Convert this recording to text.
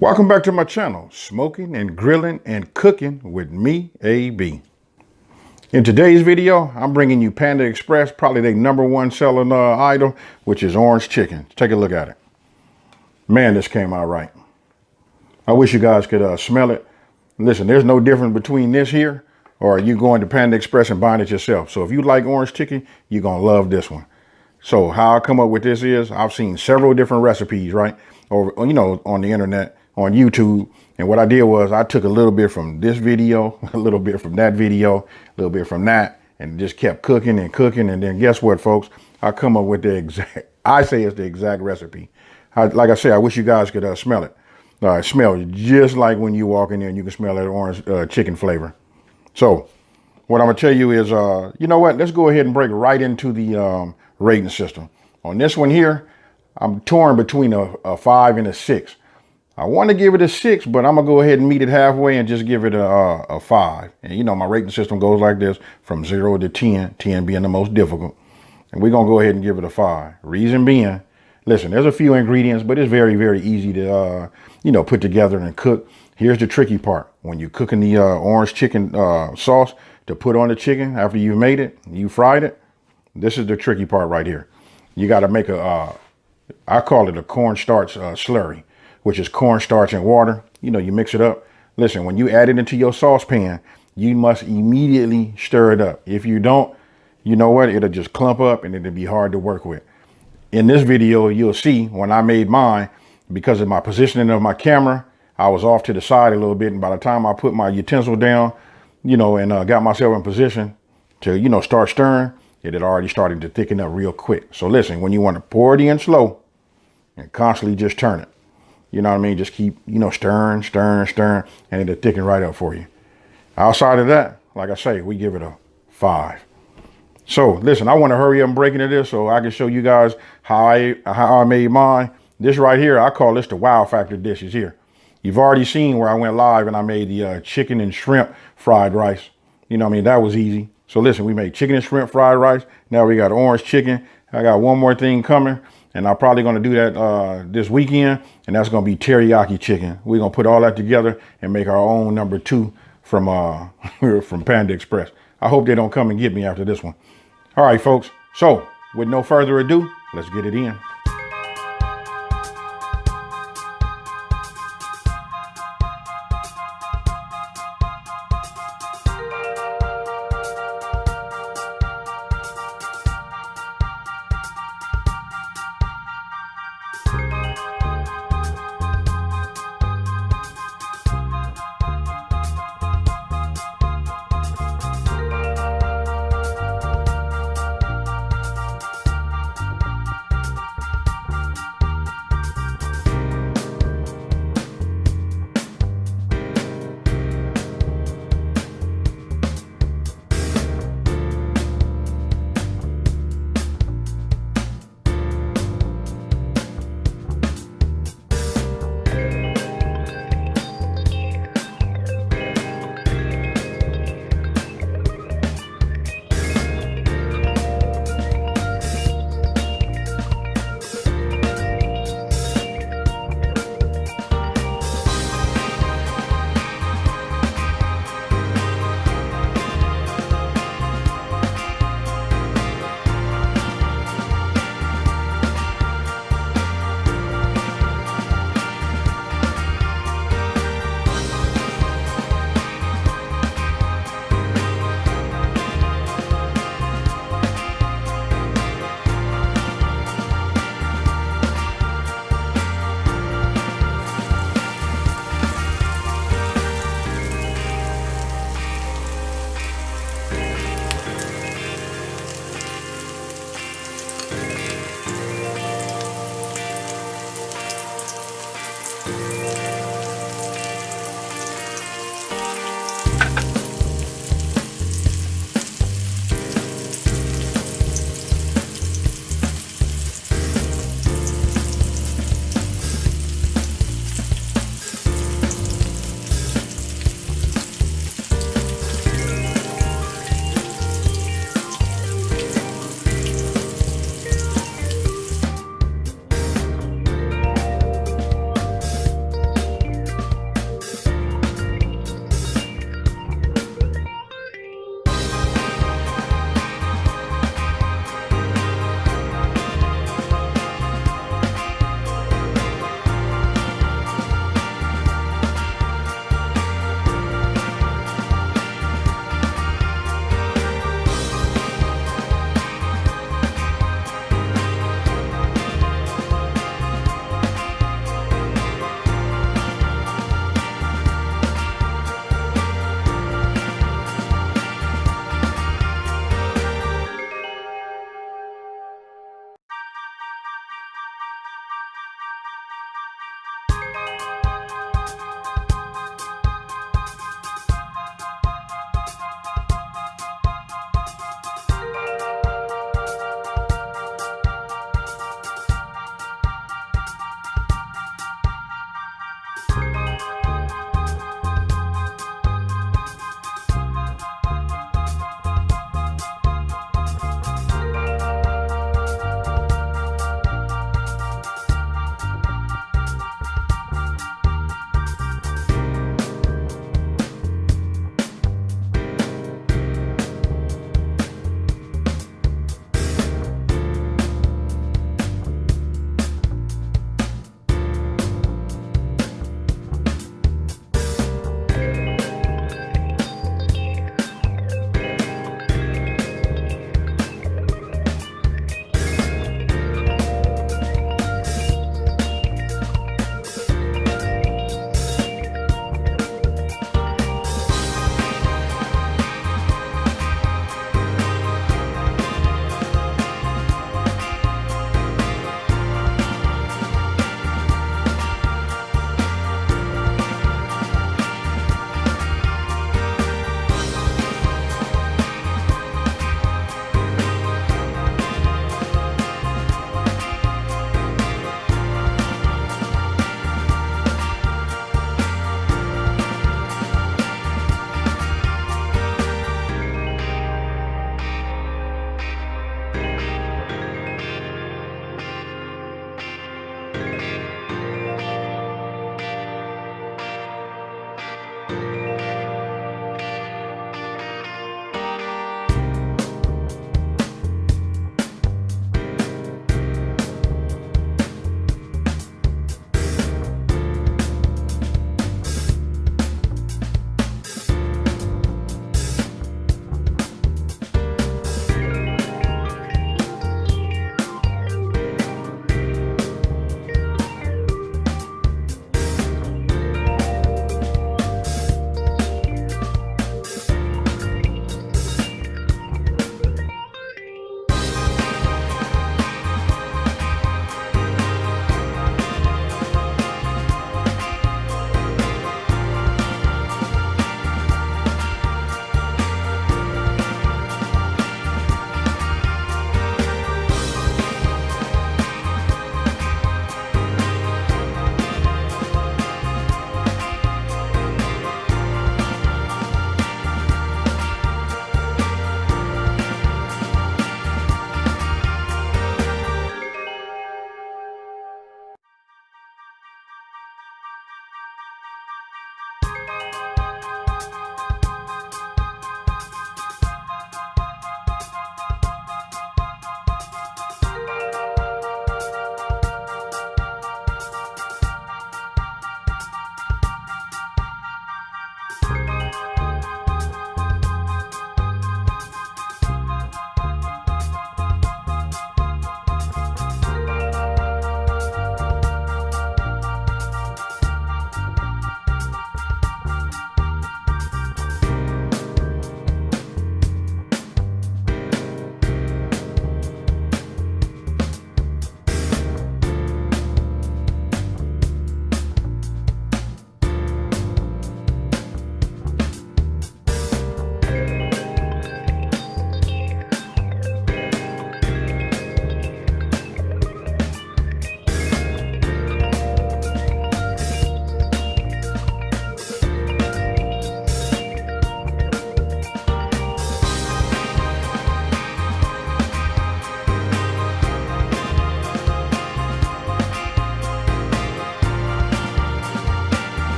Welcome back to my channel, Smoking and Grilling and Cooking with me, AB. In today's video, I'm bringing you Panda Express, probably their #1 selling item, which is orange chicken. Take a look at it. Man, this came out right. I wish you guys could smell it. Listen, there's no difference between this here or you going to Panda Express and buying it yourself. So if you like orange chicken, you're going to love this one. So how I come up with this is I've seen several different recipes, right? Or, on the internet, on YouTube. And what I did was I took a little bit from this video, a little bit from that video, a little bit from that, and just kept cooking and cooking. And then guess what, folks? I come up with I say it's the exact recipe. Like I said, I wish you guys could smell it. It smells just like when you walk in there and you can smell that orange chicken flavor. So what I'm gonna tell you is, you know what? Let's go ahead and break right into the rating system. On this one here, I'm torn between a 5 and a 6. I want to give it a 6, but I'm gonna go ahead and meet it halfway and just give it a 5. And my rating system goes like this, from 0 to 10, 10 being the most difficult. And we're gonna go ahead and give it a 5. Reason being, listen, there's a few ingredients, but it's very, very easy to, put together and cook. Here's the tricky part. When you're cooking the orange chicken sauce to put on the chicken after you've made it, you fried it, this is the tricky part right here. You got to make I call it a corn starch slurry, which is corn starch and water. You mix it up. Listen, when you add it into your saucepan, you must immediately stir it up. If you don't, you know what? It'll just clump up and it'll be hard to work with. In this video, you'll see when I made mine, because of my positioning of my camera, I was off to the side a little bit. And by the time I put my utensil down, and got myself in position to, start stirring, it had already started to thicken up real quick. So listen, when you want to pour it in slow and constantly just turn it, you know what I mean? Just keep, stirring, and it'll thicken right up for you. Outside of that, like I say, we give it a 5. So listen, I want to hurry up and break into this so I can show you guys how I made mine. This right here, I call this the wow factor dishes here. You've already seen where I went live and I made the chicken and shrimp fried rice. That was easy. So listen, we made chicken and shrimp fried rice. Now we got orange chicken. I got one more thing coming, and I'm probably going to do that this weekend, and that's going to be teriyaki chicken. We're going to put all that together and make our own #2 from from Panda Express. I hope they don't come and get me after this one. All right, folks. So with no further ado, let's get it in.